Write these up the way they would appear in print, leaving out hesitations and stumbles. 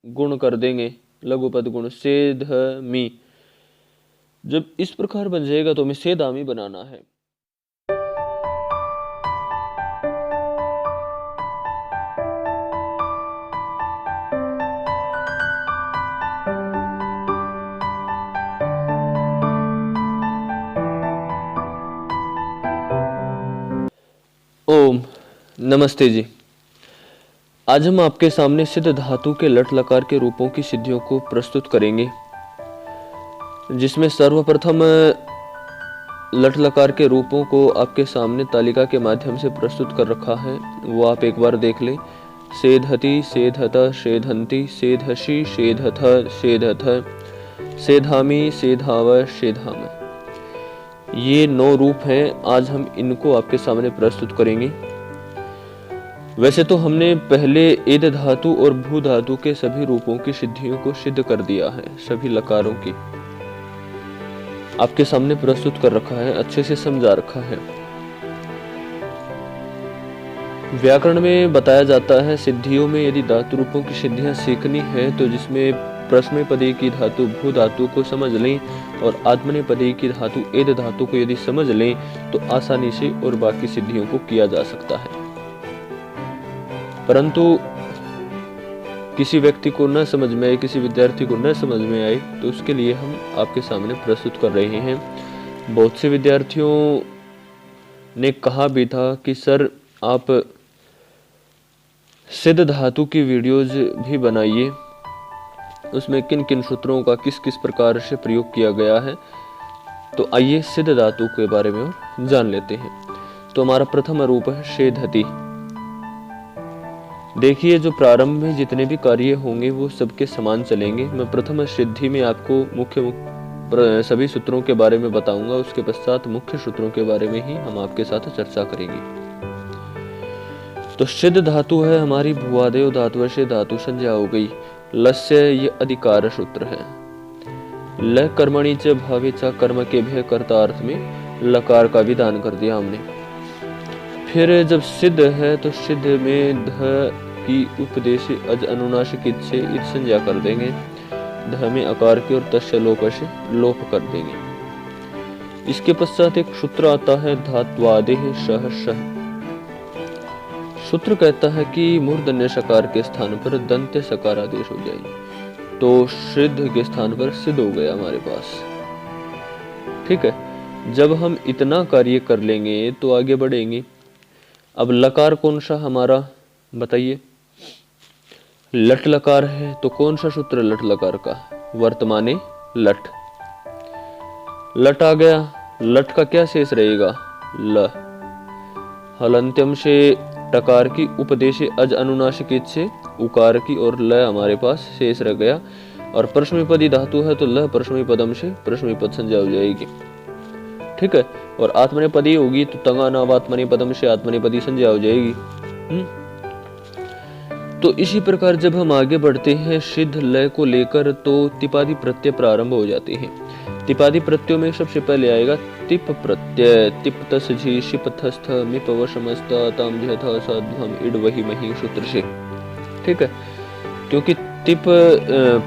गुण कर देंगे, लघु पद गुण सेधमी। जब इस प्रकार बन जाएगा तो हमें सेधामी बनाना है। ओम नमस्ते जी। आज हम आपके सामने सिद्ध धातु के लट लकार के रूपों की सिद्धियों को प्रस्तुत करेंगे, जिसमें सर्वप्रथम लट लकार के रूपों को आपके सामने तालिका के माध्यम से प्रस्तुत कर रखा है, वो आप एक बार देख लें। सेधति, सेधत, सेधंती, सेधशी, सेधथ, सेधथ, सेधामी, सेधाव, सेधाम। ये 9 रूप हैं। आज हम इनको आपके सामने प्रस्तुत करेंगे। वैसे तो हमने पहले एद धातु और भू धातु के सभी रूपों की सिद्धियों को सिद्ध कर दिया है, सभी लकारों की आपके सामने प्रस्तुत कर रखा है, अच्छे से समझा रखा है। व्याकरण में बताया जाता है सिद्धियों में यदि धातु रूपों की सिद्धियां सीखनी है तो जिसमें प्रश्नपदी की धातु भू धातु को समझ लें और आत्मनेपदी की धातु एद धातु को यदि समझ लें तो आसानी से और बाकी सिद्धियों को किया जा सकता है। परंतु किसी व्यक्ति को न समझ में आए, किसी विद्यार्थी को न समझ में आए तो उसके लिए हम आपके सामने प्रस्तुत कर रहे हैं। बहुत से विद्यार्थियों ने कहा भी था कि सर आप सिद्ध धातु की वीडियोज भी बनाइए, उसमें किन किन सूत्रों का किस किस प्रकार से प्रयोग किया गया है। तो आइए सिद्ध धातु के बारे में और जान लेते हैं। तो हमारा प्रथम रूप है सेधति। देखिए, जो प्रारंभ में जितने भी कार्य होंगे वो सबके समान चलेंगे। मैं प्रथम सिद्धि में आपको मुख्य सभी सूत्रों के बारे में बताऊंगा, उसके पश्चात मुख्य सूत्रों के बारे में ही हम आपके साथ चर्चा करेंगे। तो सिद्ध धातु है हमारी भुआदेव धातु से धातु संज्ञा हो गई। लस्य ये अधिकार सूत्र है। ल कर्मणि च भावे च कर्म के भय कर्ता अर्थ में लकार का विधान कर दिया हमने। फिर जब सिद्ध है तो सिद्ध में ध की उपदेश अज अनुनासिक इत से इत संज्ञा कर देंगे। ध में आकार के और तस्य लोप से लोप कर देंगे। इसके पश्चात एक सूत्र आता है धात्वादेह सह सह। सूत्र कहता है कि मूर्धन्य सकार के स्थान पर दंत्य सकार आदेश हो जाए तो सिद्ध के स्थान पर सिद्ध हो गया हमारे पास। ठीक है, जब हम इतना कार्य कर लेंगे तो आगे बढ़ेंगे। अब लकार कौन सा हमारा बताइए? लट लकार है तो कौन सा सूत्र लट लकार का? वर्तमाने लट। लट आ गया, लट का क्या शेष रहेगा? ल। हलंत्यम से टकार की उपदेश अज अनुनासिक से उकार की और ल हमारे पास शेष रह गया। और प्रश्नपदी धातु है तो ल प्रश्नपदम से प्रश्नपद संज्ञा हो जाएगी। ठीक है, और आत्मनेपदी होगी तो तंगा नाव आत्मनेपदम से आत्मनेपदी संज्ञा हो जाएगी। तो इसी प्रकार जब हम आगे बढ़ते हैं सिद्ध लय को लेकर तो तिपादी प्रत्यय प्रारंभ हो जाते हैं। तिपादी प्रत्ययों में सबसे पहले आएगा तिप प्रत्यय। तिप तस झी शिप थस्थ मिप वशमस्त तम झथ सध्वम इड वही मही सूत्र से। ठीक है, क्योंकि तिप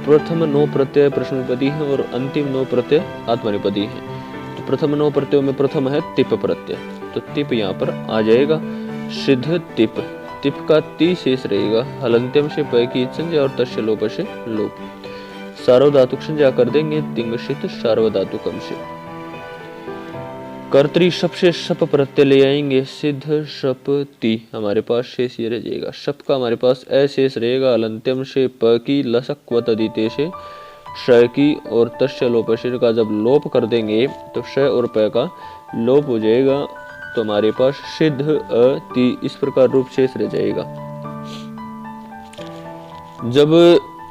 प्रथम 9 प्रत्यय प्रश्नपदी है और अंतिम 9 प्रत्यय आत्मनेपदी है। तो प्रथम 9 प्रत्ययों में प्रथम है तिप प्रत्यय, तो तिप यहाँ पर आ जाएगा। सिद्ध तिप, तिप का ती शेष रहेगा। हलंत्यम से प की संज्ञा और तस्य लोप से लोप। सार्वधातुक संज्ञा कर देंगे तिंगशित सार्वधातुकम से। कर्तरी शप से शप प्रत्यय ले आएंगे। सिद्ध शप ती हमारे पास शेष ये रह जाएगा। शप का हमारे पास अशेष रहेगा। अलंत्यम से प की लसक्वत दीते से श की और तस्य लोप से का जब लोप कर देंगे तो श और प का लोप हो जाएगा। तो हमारे पास सिद्ध अ ती इस प्रकार रूप शेष रह जाएगा। जब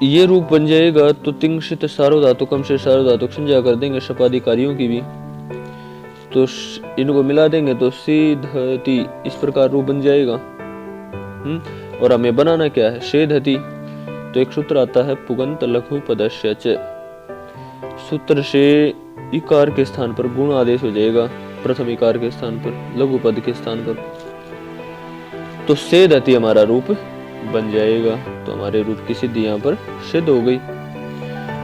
ये रूप बन जाएगा तो तिंगशित सार्वधातुकम से सार्वधातुक संज्ञा कर देंगे शपाधिकारियों की भी, तो इनको मिला देंगे तो सीधति इस प्रकार रूप बन जाएगा। और हमें बनाना क्या है? सेधति। तो एक सूत्र आता है पुगंत लघु पदस्य च। सूत्र से इकार के स्थान पर गुण आदेश हो जाएगा, प्रथम इकार के स्थान पर, लघु पद के स्थान पर। तो सेधति हमारा रूप बन जाएगा। तो हमारे रूप की सिद्धि यहाँ पर सिद्ध हो गई।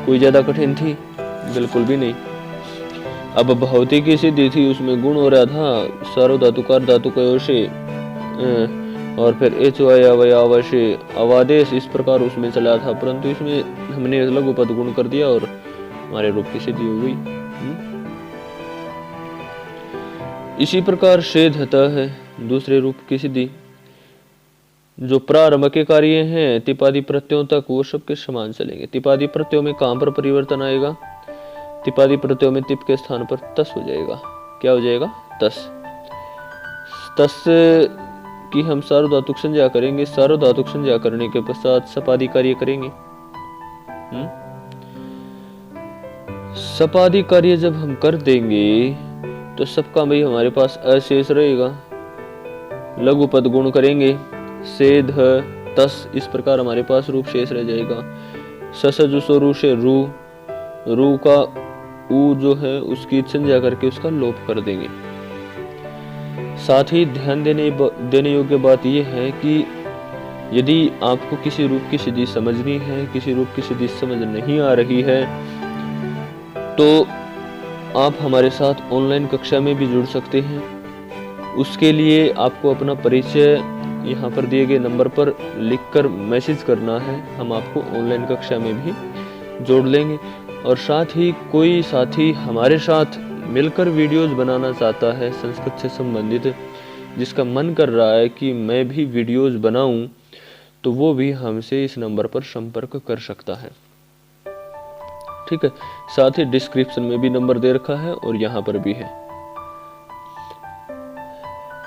कोई ज्यादा कठिन थी? बिल्कुल भी नहीं। अब भौतिक की सिद्धि थी, उसमें गुण हो रहा था सार्वधातुकार धातुकयों से और फिर एच अवयवशे अवादेश, इस प्रकार उसमें चला था, परंतु इसमें हमने लघु पद गुण कर दिया और हमारे रूप की सिद्धि हो गई। इसी प्रकार शेध है दूसरे रूप की सिद्धि। जो प्रारंभ के कार्य हैं तिपादी प्रत्ययों तक वो सबके समान चलेंगे। तिपादी प्रत्ययों में कहां पर परिवर्तन आएगा? तिपादी प्रत्ययों में तिप के स्थान पर तस हो जाएगा। क्या हो जाएगा? तस। तस की हम सार्वधातुक संज्ञा करेंगे। सार्वधातुक संज्ञा करने के पश्चात सपादी कार्य करेंगे। सपादी कार्य जब हम कर देंगे तो सबका भाई हमारे पास अशेष रहेगा। लघु पद गुण करेंगे, सेध तस, इस प्रकार हमारे पास रूप शेष रह जाएगा। ससजुसो रू से रू का ऊ जो है उसकी संज्ञा करके उसका लोप कर देंगे। साथ ही ध्यान देने योग्य बात यह है कि यदि आपको किसी रूप की सिद्धि समझनी है, किसी रूप की सिद्धि समझ नहीं आ रही है, तो आप हमारे साथ ऑनलाइन कक्षा में भी जुड़ सकते हैं। उसके लिए आपको अपना परिचय यहाँ पर दिए गए नंबर पर लिखकर मैसेज करना है। हम आपको ऑनलाइन कक्षा में भी जोड़ लेंगे। और साथ ही कोई साथी हमारे साथ मिलकर वीडियोस बनाना चाहता है संस्कृत से संबंधित, जिसका मन कर रहा है कि मैं भी वीडियोस बनाऊं, तो वो भी हमसे इस नंबर पर संपर्क कर सकता है। ठीक है। साथ ही डिस्क्रिप्शन में भी नंबर दे रखा है और यहाँ पर भी है।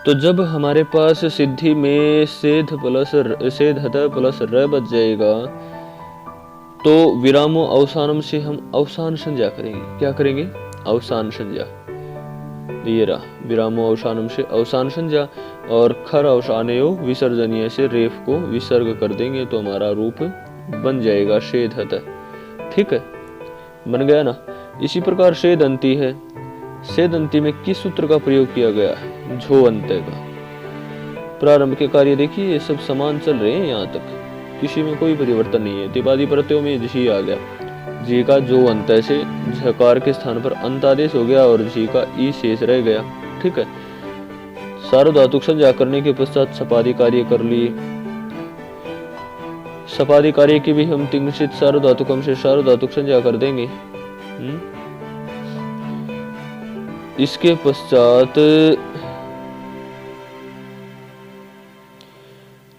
तो जब हमारे पास सिद्धि में सेध प्लस र बच जाएगा तो विरामो अवसानम से हम अवसान संज्ञा करेंगे। क्या करेंगे? अवसान संज्ञा। ये रहा विरामो अवसानम से अवसान संज्ञा। और खर अवसानयो विसर्जनीय से रेफ को विसर्ग कर देंगे तो हमारा रूप बन जाएगा शेधत। ठीक है, बन गया ना। इसी प्रकार शेदंती है। शेदंती में किस सूत्र का प्रयोग किया गया है? झो अंत्य का। प्रारंभ के कार्य देखिए ये सब समान चल रहे हैं, यहाँ तक किसी में कोई परिवर्तन नहीं है। तिपादी प्रत्ययों में जी आ गया, जी का जो अंत्य से झकार के स्थान पर अंत आदेश हो गया और जी का ई शेष रह गया। ठीक है। सार्वधातुक संज्ञा करने के पश्चात सपादी कार्य कर लिए। सपादी कार्य की भी हम तिंगसित सार्वधातुकम से सार्वधातुक संज्ञा कर देंगे। इसके पश्चात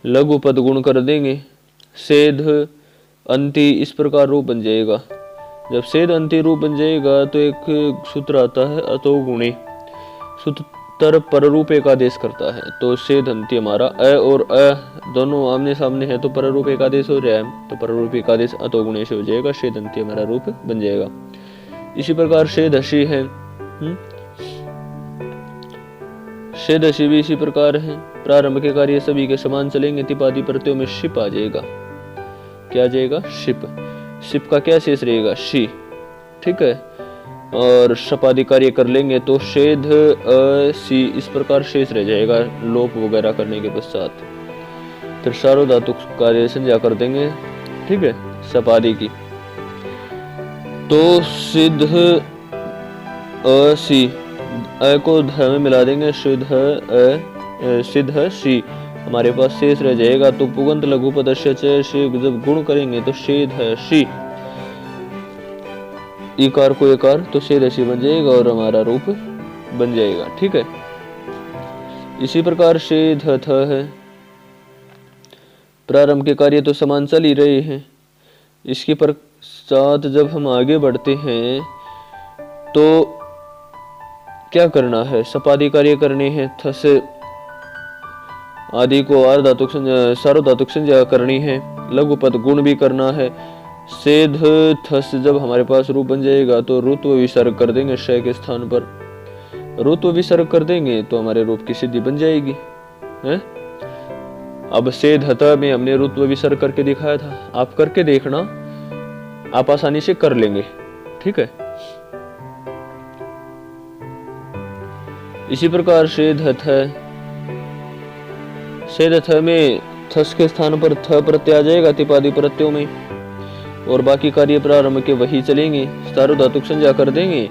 लघु पद गुण कर देंगे। सेध अंति, इस प्रकार रूप बन जाएगा। जब सेध अंति रूप बन जाएगा तो एक सूत्र आता है अतो गुणे। सूत्र पररूप एक आदेश करता है। तो सेध अंति हमारा अ और अ दोनों आमने सामने है तो पररूप एक आदेश हो जाए, तो पररूप एक आदेश अतो गुणे से हो जाएगा। सेध अंति हमारा रूप बन जाएगा। इसी प्रकार सेध हसी है। सेध हसी भी इसी प्रकार है। प्रारंभ के कार्य सभी के समान चलेंगे। तिपादी प्रत्ययों में शिप आ जाएगा। क्या आ जाएगा? शिप। शिप का क्या शेष रहेगा? शी। ठीक है। और सपादी कार्य कर लेंगे तो शेध सी, इस प्रकार शेष रह जाएगा लोप वगैरह करने के पश्चात। फिर सार्वधातुक कार्य संज्ञा कर देंगे। ठीक है, सपादी की। तो सिद्ध सी, अ को ध में मिला देंगे, सिद्ध सी हमारे पास शेष रह जाएगा। तो पुगंत लघु पदस्य से जब गुण करेंगे तो शेध सी, इकार को एकार तो शेध सी बन जाएगा और हमारा रूप बन जाएगा। ठीक है। इसी प्रकार शेध थ है। प्रारंभ के कार्य तो समान चल ही रहे हैं। इसके पश्चात जब हम आगे बढ़ते हैं तो क्या करना है? सपादी कार्य करने हैं। थस आदि को सार्वधातुक संज्ञा करनी है। लघु पद गुण भी करना है। सेध थस जब हमारे पास रूप बन जाएगा तो रुत्व विसर्ग कर देंगे। श के स्थान पर रुत्व विसर्ग कर देंगे तो हमारे रूप की सिद्धि बन जाएगी। है? अब सेध हता में हमने रुत्व विसर्ग करके दिखाया था। आप करके देखना, आप आसानी से कर लेंगे। ठीक है। इसी प्रकार सेध है। सेध में थस के स्थान पर थ प्रत्यय आ जाएगा तिपादी प्रत्ययों में, और बाकी कार्य प्रारंभ के वही चलेंगे, सार्वधातुक संज्ञा कर देंगे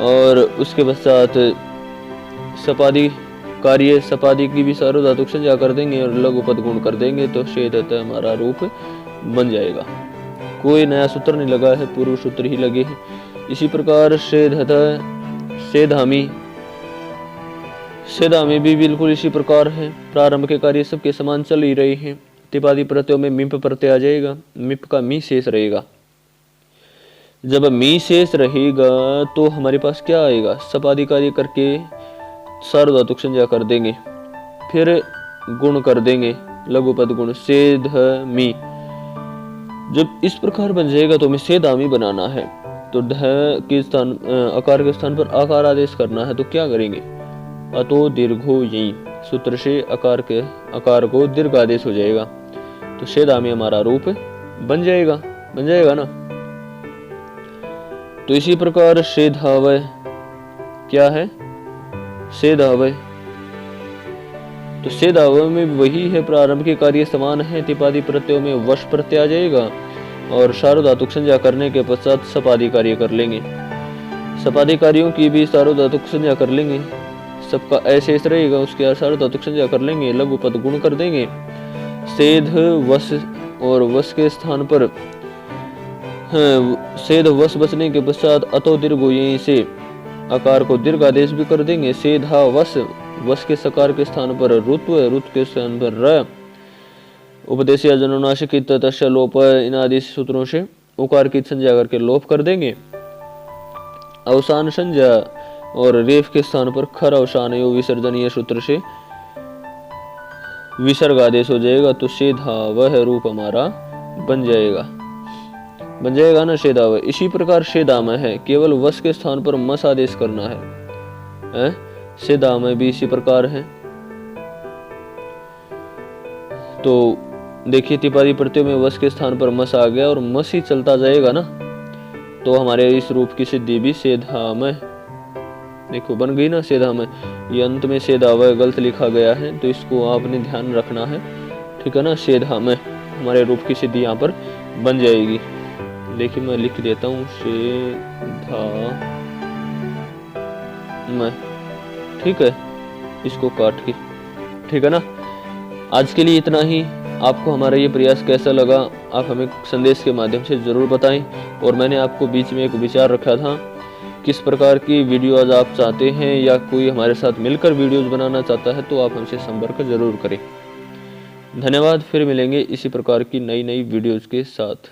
और उसके पश्चात सपादी कार्य सपादी की भी सार्वधातुक संज्ञा कर देंगे और लघु पद गुण कर देंगे, तो शेधत हमारा रूप बन जाएगा। कोई नया सूत्र नहीं लगा है, पूर्व सूत्र ही लगे हैं। इसी प्रकार शेधत सेधामी, सेधामी भी बिल्कुल इसी प्रकार है। प्रारंभ के कार्य सबके समान चल ही रहे हैं। तिपादी प्रत्ययों में मिप प्रत्यय आ जाएगा, मिप का मी शेष रहेगा। जब मी शेष रहेगा तो हमारे पास क्या आएगा, सपादी कार्य करके सार्वधातुक संज्ञा कर देंगे, फिर गुण कर देंगे, लघु पद गुण सेध मी। जब इस प्रकार बन जाएगा तो हमें सेधामी बनाना है, तो ध के स्थान आकार के स्थान पर आकार आदेश करना है, तो क्या करेंगे, अतो दीर्घो यही सूत्र से आकार को दीर्घ आदेश हो जाएगा, तो सेधामी हमारा रूप बन जाएगा ना। तो इसी प्रकार सेधावय क्या है, सेधावय, तो सेधावय में वही है, प्रारंभ के कार्य समान है। तिपादी प्रत्ययों में वश प्रत्यय आ जाएगा और सार्वधातुक संज्ञा करने के पश्चात सपादी कार्य कर लेंगे, सपादी कार्यों की भी सार्वधातुक संज्ञा कर लेंगे, सबका अशेष रहेगा, उसके सार्वधातुक संज्ञा कर लेंगे, लघु पद गुण कर देंगे, सेध वश, और वश के स्थान पर सेध वश बचने के पश्चात अतो दीर्घ यहीं से आकार को दीर्घ आदेश भी कर देंगे, सेधा वश, वश के सकार के स्थान पर ऋतु है, ऋतु के स्थान पर र, उपदेश या जनोनाशिक तस्य लोप, इन आदि सूत्रों से उकार की संज्ञा करके लोप कर देंगे। अवसान संज्ञा और रेफ के स्थान पर खर अवसान यो विसर्जनीय सूत्र से विसर्ग आदेश हो जाएगा, तो सेधा वह रूप हमारा बन जाएगा ना सेधाव। इसी प्रकार सेधाम है, केवल वश के स्थान पर मस आदेश करना है, सेधाम भी इसी प्रकार है। तो देखिए तिपादी प्रत्यय में वश के स्थान पर मस आ गया और मस ही चलता जाएगा ना, तो हमारे इस रूप की सिद्धि भी सेधाम, देखो बन गई ना सेधाम। ये अंत में सेधाव गलत लिखा गया है, तो इसको आपने ध्यान रखना है, ठीक है ना। सेधाम हमारे रूप की सिद्धि यहाँ पर बन जाएगी। देखिए मैं लिख देता हूँ सेधाम, ठीक है, इसको काट के, ठीक है ना। आज के लिए इतना ही। आपको हमारा ये प्रयास कैसा लगा आप हमें संदेश के माध्यम से जरूर बताएं। और मैंने आपको बीच में एक विचार रखा था, किस प्रकार की वीडियो आज आप चाहते हैं या कोई हमारे साथ मिलकर वीडियोस बनाना चाहता है, तो आप हमसे संपर्क जरूर करें। धन्यवाद, फिर मिलेंगे इसी प्रकार की नई वीडियोस के साथ।